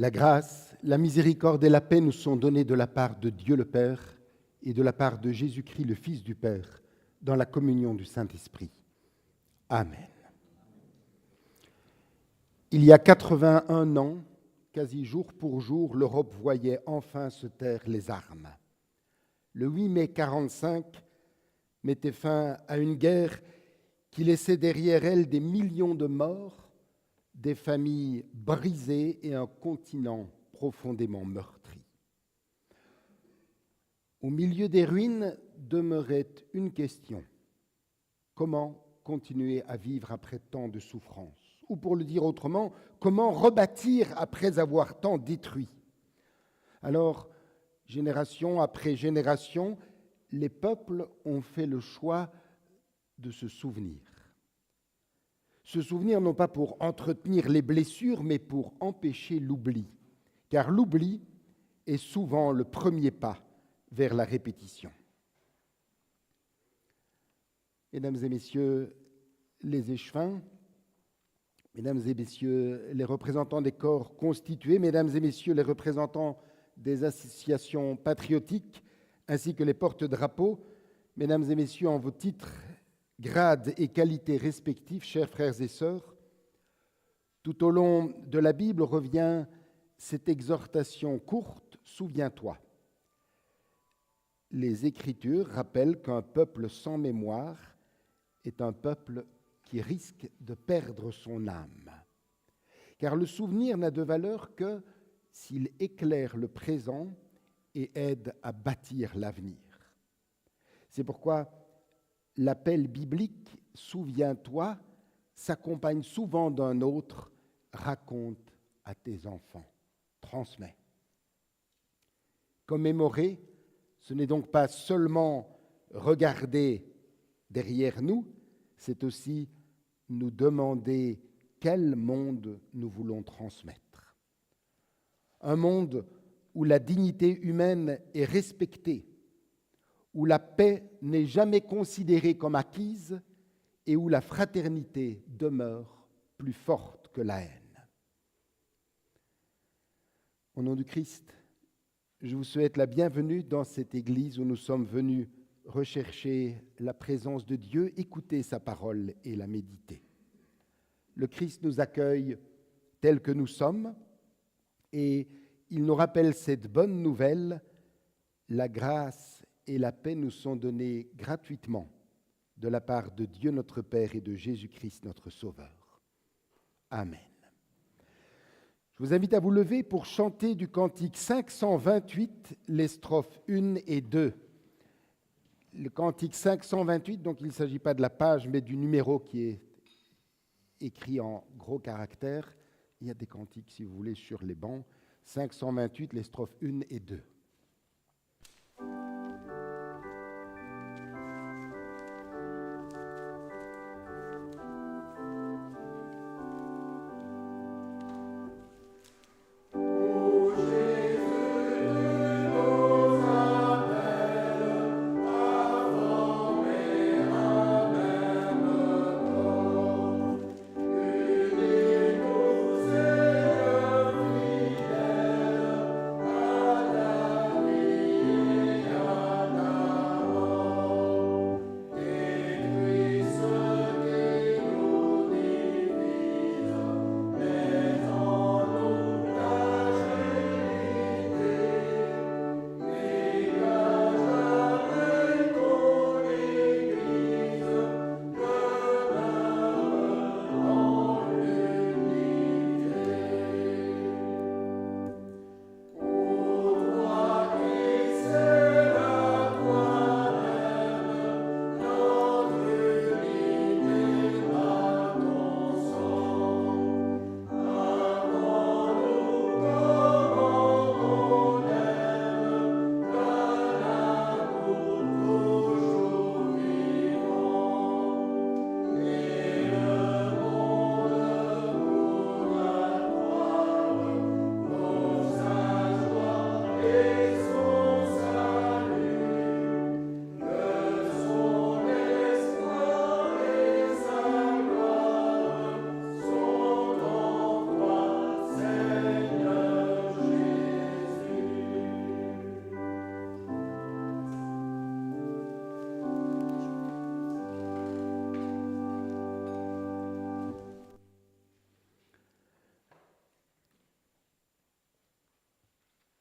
La grâce, la miséricorde et la paix nous sont données de la part de Dieu le Père et de la part de Jésus-Christ, le Fils du Père, dans la communion du Saint-Esprit. Amen. Il y a 81 ans, quasi jour pour jour, l'Europe voyait enfin se taire les armes. Le 8 mai 1945 mettait fin à une guerre qui laissait derrière elle des millions de morts, des familles brisées et un continent profondément meurtri. Au milieu des ruines demeurait une question. Comment continuer à vivre après tant de souffrances? Ou pour le dire autrement, comment rebâtir après avoir tant détruit? Alors, génération après génération, les peuples ont fait le choix de se souvenir. Se souvenir non pas pour entretenir les blessures, mais pour empêcher l'oubli. Car l'oubli est souvent le premier pas vers la répétition. Mesdames et messieurs les échevins, mesdames et messieurs les représentants des corps constitués, mesdames et messieurs les représentants des associations patriotiques, ainsi que les porte-drapeaux, mesdames et messieurs en vos titres, grades et qualités respectifs, chers frères et sœurs, tout au long de la Bible revient cette exhortation courte, souviens-toi. Les Écritures rappellent qu'un peuple sans mémoire est un peuple qui risque de perdre son âme. Car le souvenir n'a de valeur que s'il éclaire le présent et aide à bâtir l'avenir. C'est pourquoi l'appel biblique « Souviens-toi » s'accompagne souvent d'un autre « Raconte à tes enfants », transmets. Commémorer, ce n'est donc pas seulement regarder derrière nous, c'est aussi nous demander quel monde nous voulons transmettre. Un monde où la dignité humaine est respectée, où la paix n'est jamais considérée comme acquise et où la fraternité demeure plus forte que la haine. Au nom du Christ, je vous souhaite la bienvenue dans cette église où nous sommes venus rechercher la présence de Dieu, écouter sa parole et la méditer. Le Christ nous accueille tels que nous sommes et il nous rappelle cette bonne nouvelle, la grâce et la paix nous sont données gratuitement de la part de Dieu notre Père et de Jésus-Christ notre Sauveur. Amen. Je vous invite à vous lever pour chanter du cantique 528, les strophes 1 et 2. Le cantique 528, donc il ne s'agit pas de la page, mais du numéro qui est écrit en gros caractères. Il y a des cantiques, si vous voulez, sur les bancs. 528, les strophes 1 et 2.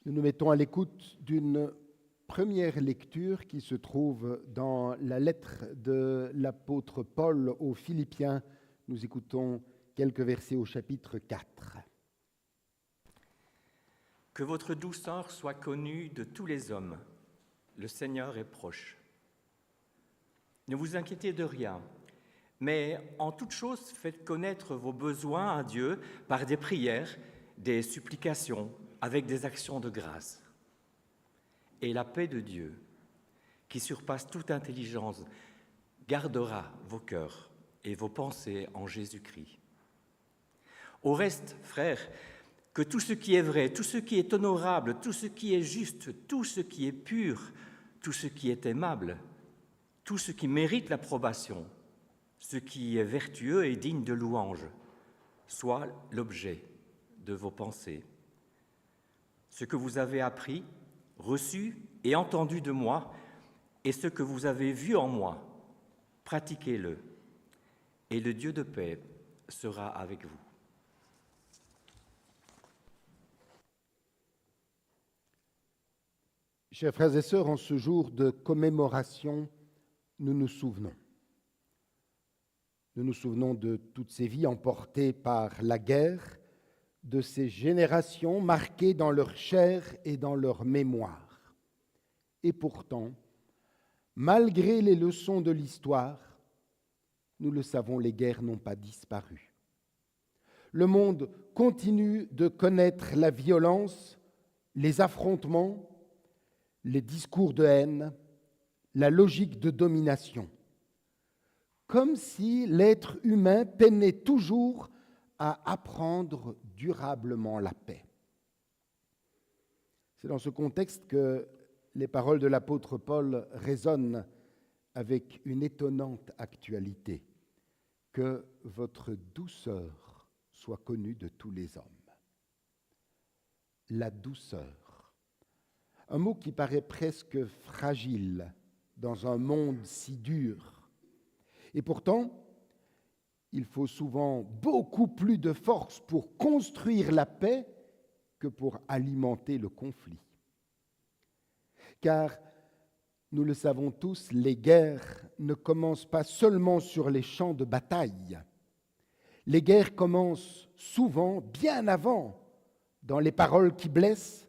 Nous nous mettons à l'écoute d'une première lecture qui se trouve dans la lettre de l'apôtre Paul aux Philippiens. Nous écoutons quelques versets au chapitre 4. Que votre douceur soit connue de tous les hommes. Le Seigneur est proche. Ne vous inquiétez de rien, mais en toute chose faites connaître vos besoins à Dieu par des prières, des supplications, avec des actions de grâce. Et la paix de Dieu, qui surpasse toute intelligence, gardera vos cœurs et vos pensées en Jésus-Christ. Au reste, frères, que tout ce qui est vrai, tout ce qui est honorable, tout ce qui est juste, tout ce qui est pur, tout ce qui est aimable, tout ce qui mérite l'approbation, ce qui est vertueux et digne de louange, soit l'objet de vos pensées. Ce que vous avez appris, reçu et entendu de moi, et ce que vous avez vu en moi, pratiquez-le, et le Dieu de paix sera avec vous. Chers frères et sœurs, en ce jour de commémoration, nous nous souvenons. Nous nous souvenons de toutes ces vies emportées par la guerre, de ces générations marquées dans leur chair et dans leur mémoire. Et pourtant, malgré les leçons de l'histoire, nous le savons, les guerres n'ont pas disparu. Le monde continue de connaître la violence, les affrontements, les discours de haine, la logique de domination, comme si l'être humain peinait toujours à apprendre durablement la paix. C'est dans ce contexte que les paroles de l'apôtre Paul résonnent avec une étonnante actualité, que votre douceur soit connue de tous les hommes. La douceur, un mot qui paraît presque fragile dans un monde si dur. Et pourtant, il faut souvent beaucoup plus de force pour construire la paix que pour alimenter le conflit. Car, nous le savons tous, les guerres ne commencent pas seulement sur les champs de bataille. Les guerres commencent souvent bien avant, dans les paroles qui blessent,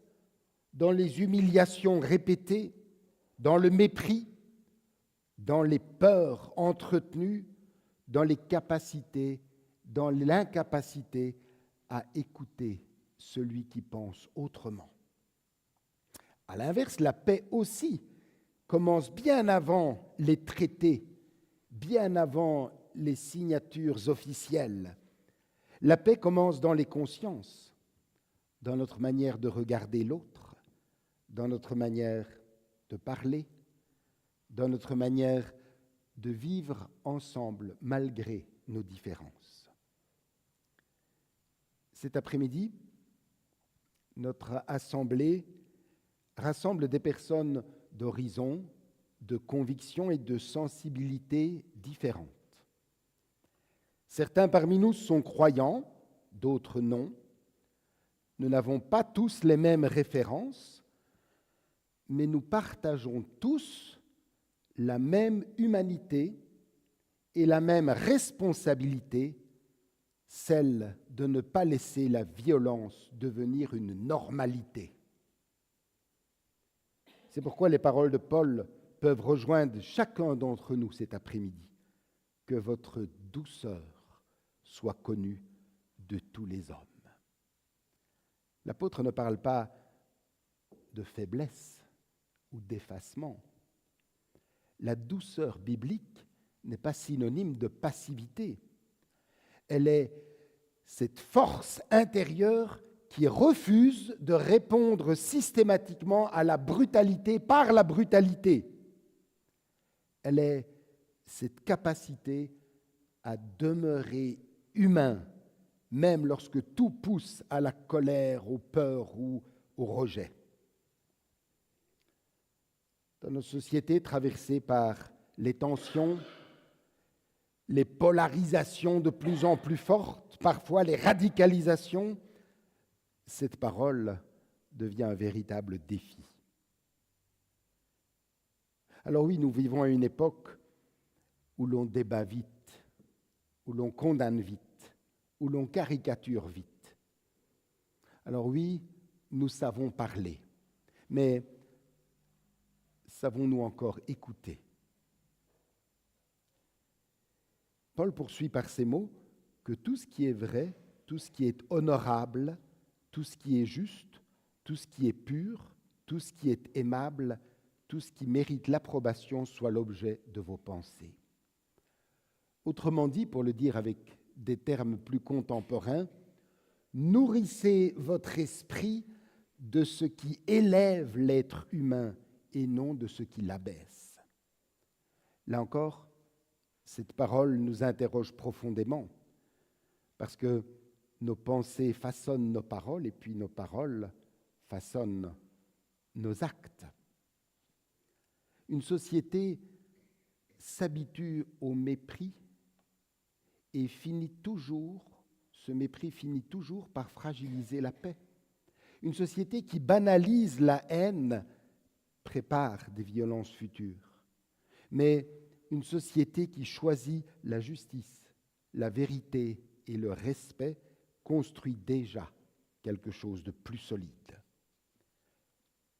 dans les humiliations répétées, dans le mépris, dans les peurs entretenues, dans l'incapacité à écouter celui qui pense autrement. À l'inverse, la paix aussi commence bien avant les traités, bien avant les signatures officielles. La paix commence dans les consciences, dans notre manière de regarder l'autre, dans notre manière de parler, dans notre manière de vivre ensemble malgré nos différences. Cet après-midi, notre assemblée rassemble des personnes d'horizons, de convictions et de sensibilités différentes. Certains parmi nous sont croyants, d'autres non. Nous n'avons pas tous les mêmes références, mais nous partageons tous la même humanité et la même responsabilité, celle de ne pas laisser la violence devenir une normalité. C'est pourquoi les paroles de Paul peuvent rejoindre chacun d'entre nous cet après-midi. Que votre douceur soit connue de tous les hommes. L'apôtre ne parle pas de faiblesse ou d'effacement. La douceur biblique n'est pas synonyme de passivité. Elle est cette force intérieure qui refuse de répondre systématiquement à la brutalité par la brutalité. Elle est cette capacité à demeurer humain, même lorsque tout pousse à la colère, aux peurs ou au rejet. Dans nos sociétés traversées par les tensions, les polarisations de plus en plus fortes, parfois les radicalisations, cette parole devient un véritable défi. Alors oui, nous vivons à une époque où l'on débat vite, où l'on condamne vite, où l'on caricature vite. Alors oui, nous savons parler, mais savons-nous encore écouter? Paul poursuit par ces mots que tout ce qui est vrai, tout ce qui est honorable, tout ce qui est juste, tout ce qui est pur, tout ce qui est aimable, tout ce qui mérite l'approbation soit l'objet de vos pensées. Autrement dit, pour le dire avec des termes plus contemporains, nourrissez votre esprit de ce qui élève l'être humain et non de ce qui l'abaisse. Là encore, cette parole nous interroge profondément parce que nos pensées façonnent nos paroles et puis nos paroles façonnent nos actes. Une société s'habitue au mépris et ce mépris finit toujours par fragiliser la paix. Une société qui banalise la haine prépare des violences futures. Mais une société qui choisit la justice, la vérité et le respect construit déjà quelque chose de plus solide.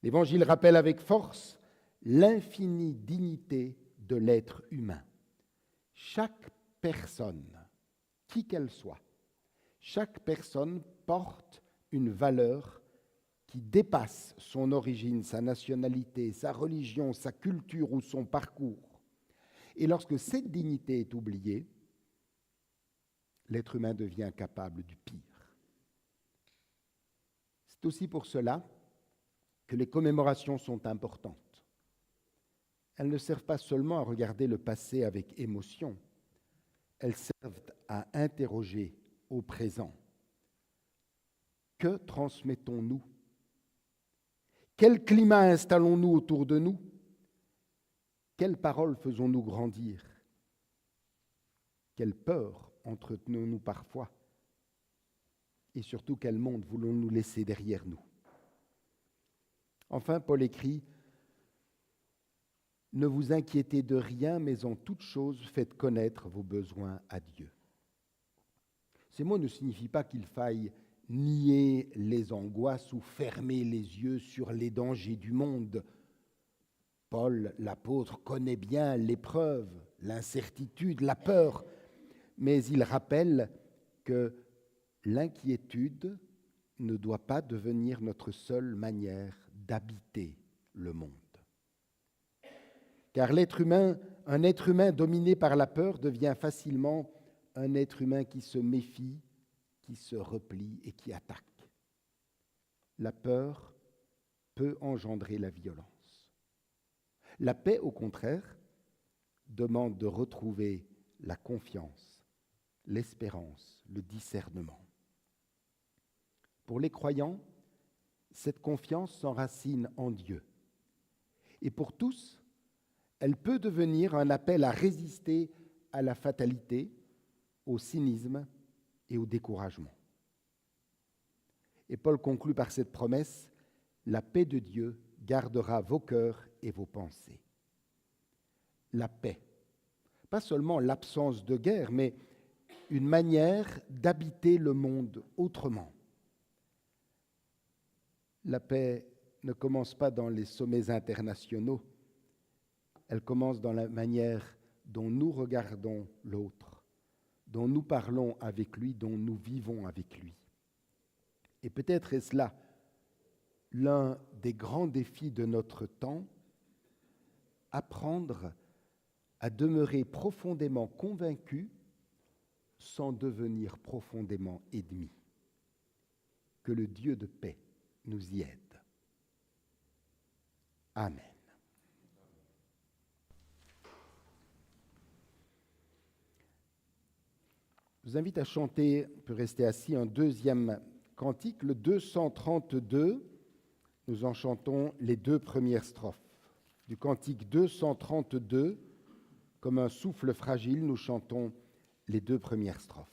L'Évangile rappelle avec force l'infinie dignité de l'être humain. Chaque personne, qui qu'elle soit, chaque personne porte une valeur qui dépasse son origine, sa nationalité, sa religion, sa culture ou son parcours. Et lorsque cette dignité est oubliée, l'être humain devient capable du pire. C'est aussi pour cela que les commémorations sont importantes. Elles ne servent pas seulement à regarder le passé avec émotion, elles servent à interroger au présent. Que transmettons-nous? Quel climat installons-nous autour de nous? Quelles paroles faisons-nous grandir? Quelle peur entretenons-nous parfois? Et surtout, quel monde voulons-nous laisser derrière nous? Enfin, Paul écrit « Ne vous inquiétez de rien, mais en toute chose, faites connaître vos besoins à Dieu. » Ces mots ne signifient pas qu'il faille nier les angoisses ou fermer les yeux sur les dangers du monde. Paul, l'apôtre, connaît bien l'épreuve, l'incertitude, la peur, mais il rappelle que l'inquiétude ne doit pas devenir notre seule manière d'habiter le monde. Car un être humain dominé par la peur devient facilement un être humain qui se méfie, qui se replie et qui attaque. La peur peut engendrer la violence. La paix, au contraire, demande de retrouver la confiance, l'espérance, le discernement. Pour les croyants, cette confiance s'enracine en Dieu. Et pour tous, elle peut devenir un appel à résister à la fatalité, au cynisme et au découragement. Et Paul conclut par cette promesse, « La paix de Dieu gardera vos cœurs et vos pensées. » La paix, pas seulement l'absence de guerre, mais une manière d'habiter le monde autrement. La paix ne commence pas dans les sommets internationaux, elle commence dans la manière dont nous regardons l'autre, dont nous parlons avec lui, dont nous vivons avec lui. Et peut-être est-ce là l'un des grands défis de notre temps, apprendre à demeurer profondément convaincu sans devenir profondément ennemi. Que le Dieu de paix nous y aide. Amen. Je vous invite à chanter, on peut rester assis, un deuxième cantique, le 232. Nous en chantons les deux premières strophes. Du cantique 232, comme un souffle fragile, nous chantons les deux premières strophes.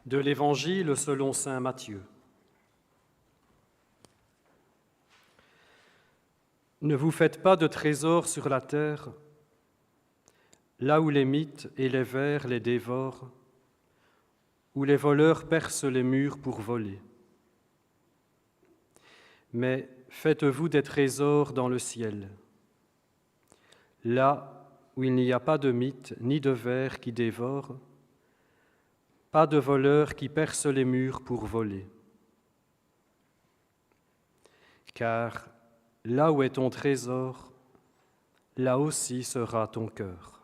De l'Évangile selon saint Matthieu. Ne vous faites pas de trésors sur la terre, là où les mythes et les vers les dévorent, où les voleurs percent les murs pour voler. Mais faites-vous des trésors dans le ciel, là où il n'y a pas de mythes ni de vers qui dévorent, pas de voleurs qui percent les murs pour voler. Car là où est ton trésor, là aussi sera ton cœur.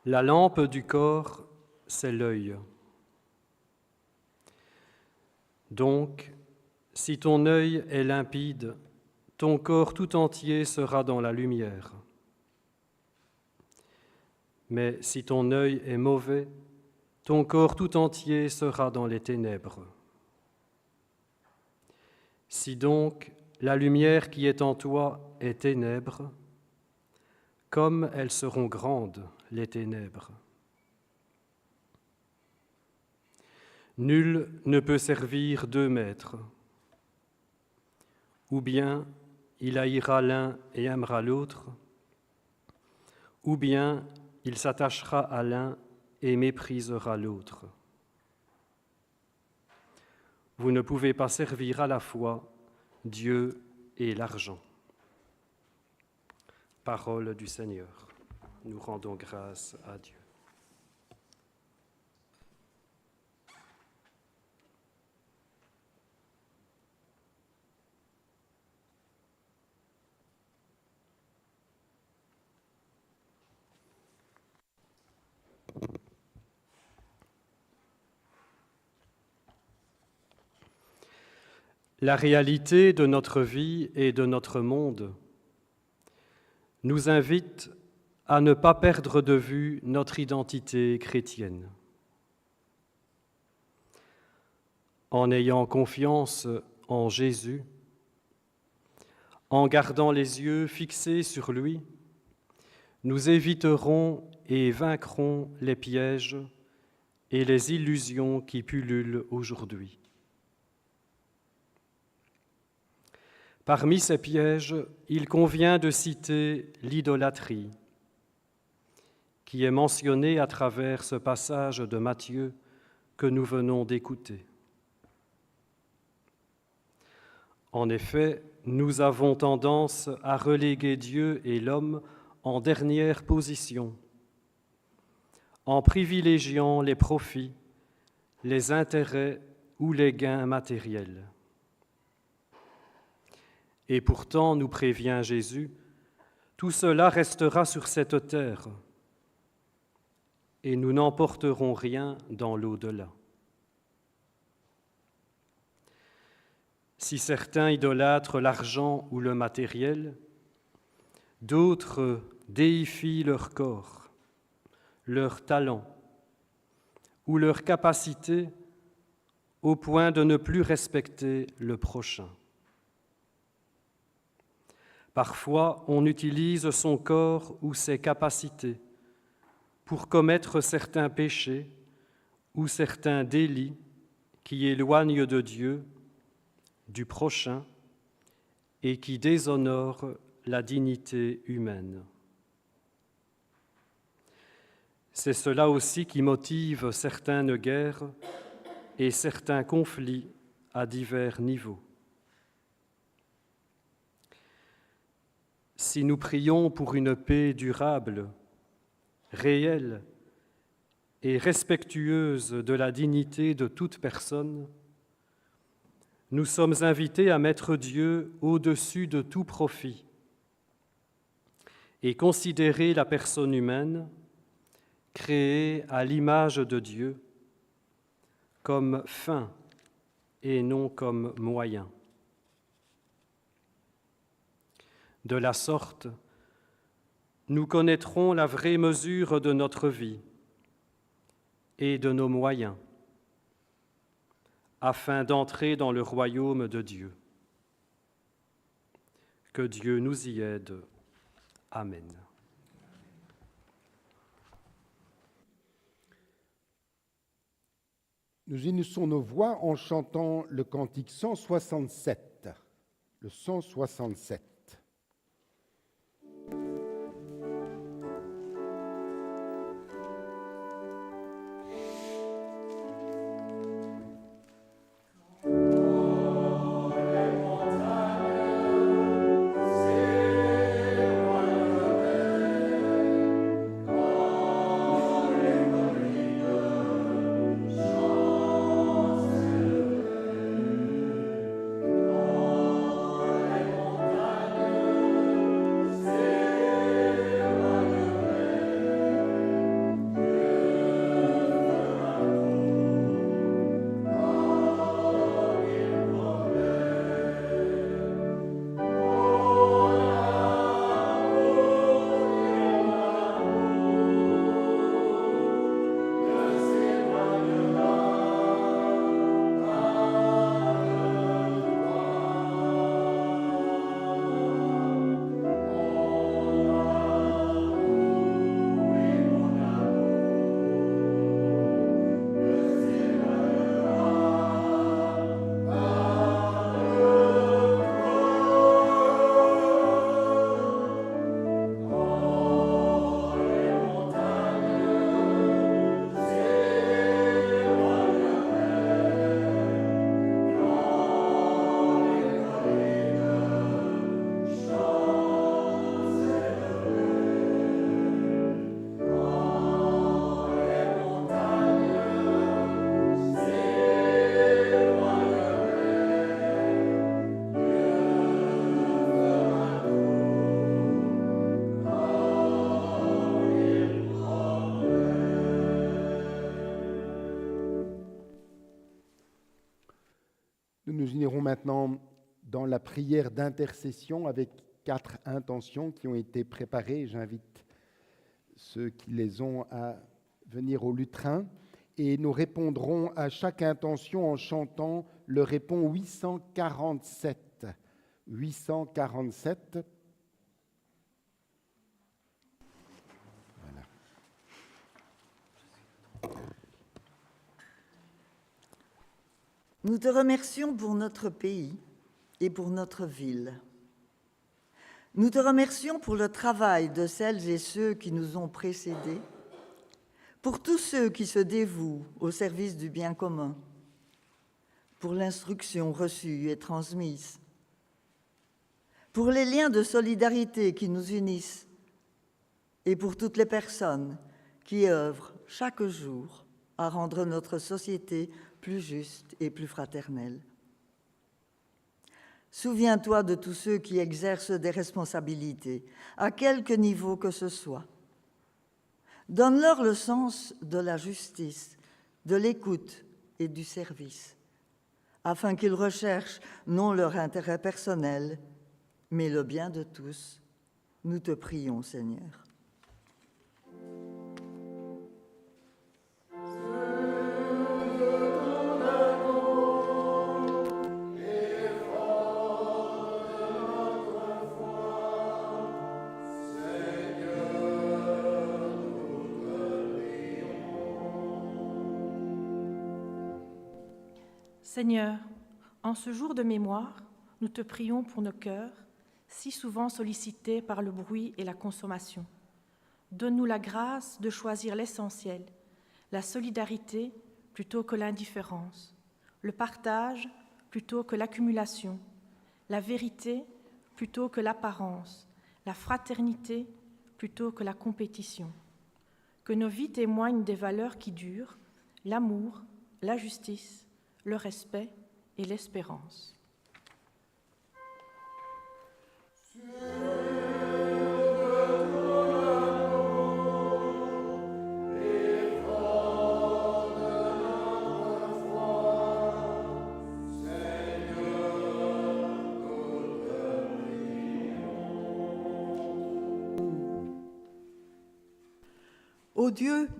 La lampe du corps, c'est l'œil. Donc, si ton œil est limpide, ton corps tout entier sera dans la lumière. Mais si ton œil est mauvais, ton corps tout entier sera dans les ténèbres. Si donc la lumière qui est en toi est ténèbres, comme elles seront grandes, les ténèbres. Nul ne peut servir 2 maîtres. Ou bien il haïra l'un et aimera l'autre, ou bien il s'attachera à l'un et méprisera l'autre. Vous ne pouvez pas servir à la fois Dieu et l'argent. Parole du Seigneur. Nous rendons grâce à Dieu. La réalité de notre vie et de notre monde nous invite à ne pas perdre de vue notre identité chrétienne. En ayant confiance en Jésus, en gardant les yeux fixés sur lui, nous éviterons et vaincrons les pièges et les illusions qui pullulent aujourd'hui. Parmi ces pièges, il convient de citer l'idolâtrie, qui est mentionnée à travers ce passage de Matthieu que nous venons d'écouter. En effet, nous avons tendance à reléguer Dieu et l'homme en dernière position, en privilégiant les profits, les intérêts ou les gains matériels. Et pourtant, nous prévient Jésus, tout cela restera sur cette terre et nous n'emporterons rien dans l'au-delà. Si certains idolâtrent l'argent ou le matériel, d'autres déifient leur corps, leur talent ou leur capacité au point de ne plus respecter le prochain. Parfois, on utilise son corps ou ses capacités pour commettre certains péchés ou certains délits qui éloignent de Dieu, du prochain et qui déshonorent la dignité humaine. C'est cela aussi qui motive certaines guerres et certains conflits à divers niveaux. Si nous prions pour une paix durable, réelle et respectueuse de la dignité de toute personne, nous sommes invités à mettre Dieu au-dessus de tout profit et considérer la personne humaine, créée à l'image de Dieu, comme fin et non comme moyen. De la sorte, nous connaîtrons la vraie mesure de notre vie et de nos moyens, afin d'entrer dans le royaume de Dieu. Que Dieu nous y aide. Amen. Nous unissons nos voix en chantant le cantique 167, le 167. Nous unirons maintenant dans la prière d'intercession avec 4 intentions qui ont été préparées. J'invite ceux qui les ont à venir au lutrin. Et nous répondrons à chaque intention en chantant le répond 847. 847. Voilà. Nous te remercions pour notre pays et pour notre ville. Nous te remercions pour le travail de celles et ceux qui nous ont précédés, pour tous ceux qui se dévouent au service du bien commun, pour l'instruction reçue et transmise, pour les liens de solidarité qui nous unissent et pour toutes les personnes qui œuvrent chaque jour à rendre notre société plus juste et plus fraternelle. Souviens-toi de tous ceux qui exercent des responsabilités, à quelque niveau que ce soit. Donne-leur le sens de la justice, de l'écoute et du service, afin qu'ils recherchent non leur intérêt personnel, mais le bien de tous. Nous te prions, Seigneur. Seigneur, en ce jour de mémoire, nous te prions pour nos cœurs, si souvent sollicités par le bruit et la consommation. Donne-nous la grâce de choisir l'essentiel, la solidarité plutôt que l'indifférence, le partage plutôt que l'accumulation, la vérité plutôt que l'apparence, la fraternité plutôt que la compétition. Que nos vies témoignent des valeurs qui durent, l'amour, la justice, le respect et l'espérance. Ô Dieu,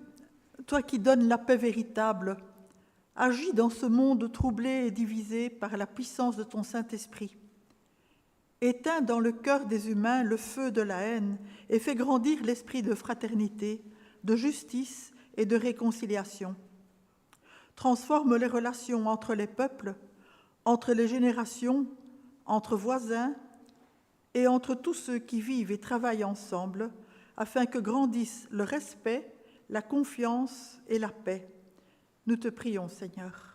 toi qui donnes la paix véritable, agis dans ce monde troublé et divisé par la puissance de ton Saint-Esprit. Éteins dans le cœur des humains le feu de la haine et fais grandir l'esprit de fraternité, de justice et de réconciliation. transforme les relations entre les peuples, entre les générations, entre voisins et entre tous ceux qui vivent et travaillent ensemble, afin que grandissent le respect, la confiance et la paix. Nous te prions, Seigneur.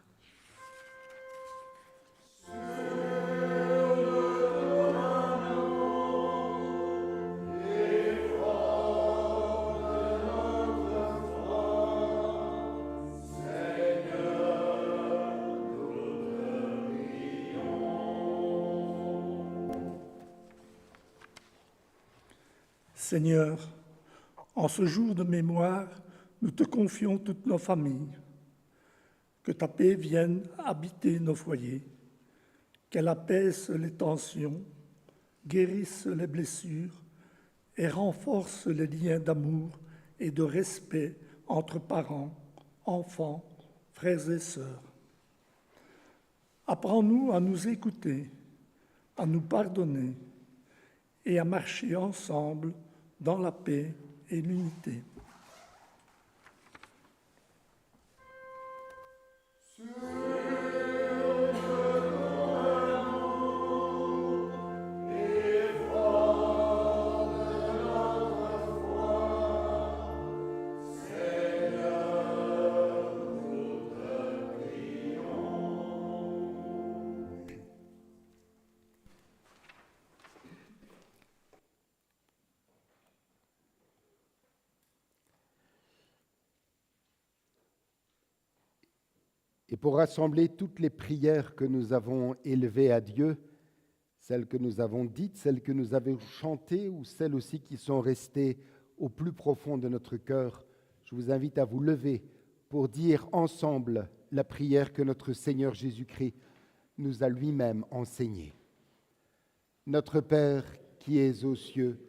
Seigneur, en ce jour de mémoire, nous te confions toutes nos familles. Que ta paix vienne habiter nos foyers, qu'elle apaise les tensions, guérisse les blessures et renforce les liens d'amour et de respect entre parents, enfants, frères et sœurs. Apprends-nous à nous écouter, à nous pardonner et à marcher ensemble dans la paix et l'unité. Et pour rassembler toutes les prières que nous avons élevées à Dieu, celles que nous avons dites, celles que nous avons chantées ou celles aussi qui sont restées au plus profond de notre cœur, je vous invite à vous lever pour dire ensemble la prière que notre Seigneur Jésus-Christ nous a lui-même enseignée. Notre Père qui es aux cieux,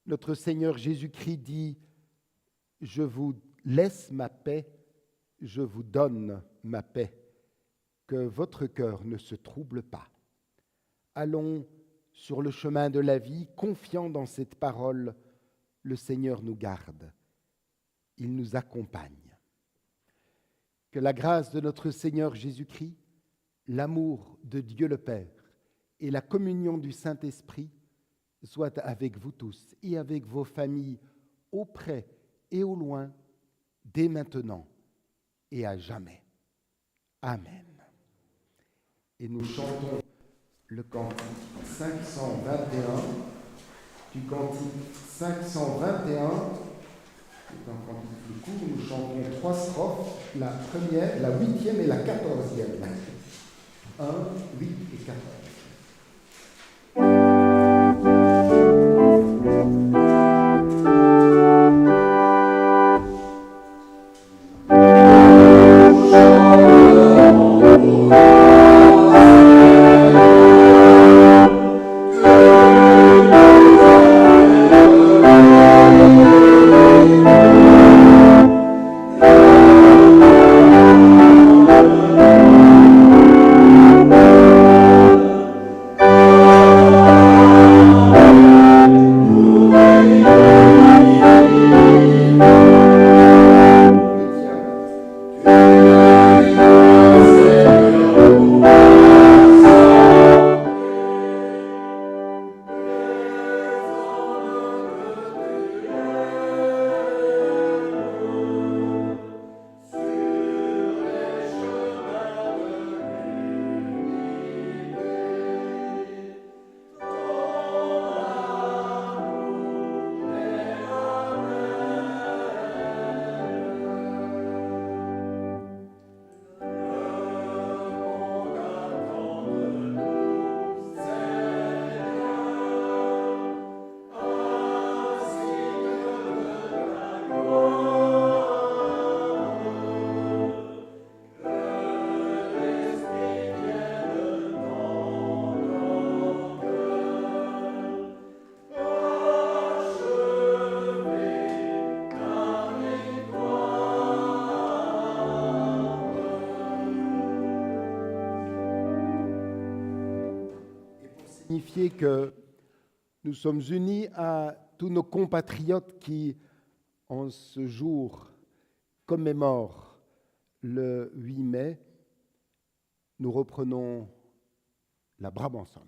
notre Seigneur Jésus-Christ dit « Je vous laisse ma paix, je vous donne ma paix, que votre cœur ne se trouble pas. » Allons sur le chemin de la vie, confiant dans cette parole, le Seigneur nous garde, il nous accompagne. Que la grâce de notre Seigneur Jésus-Christ, l'amour de Dieu le Père et la communion du Saint-Esprit soit avec vous tous et avec vos familles, auprès et au loin, dès maintenant et à jamais. Amen. Et nous chantons le cantique 521, du cantique 521, c'est un cantique plus court, nous chantons 3 strophes, la première, la 8e et la 14e. 1, 8 et 14. signifier que nous sommes unis à tous nos compatriotes qui, en ce jour, commémorent le 8 mai. Nous reprenons la Brabançonne.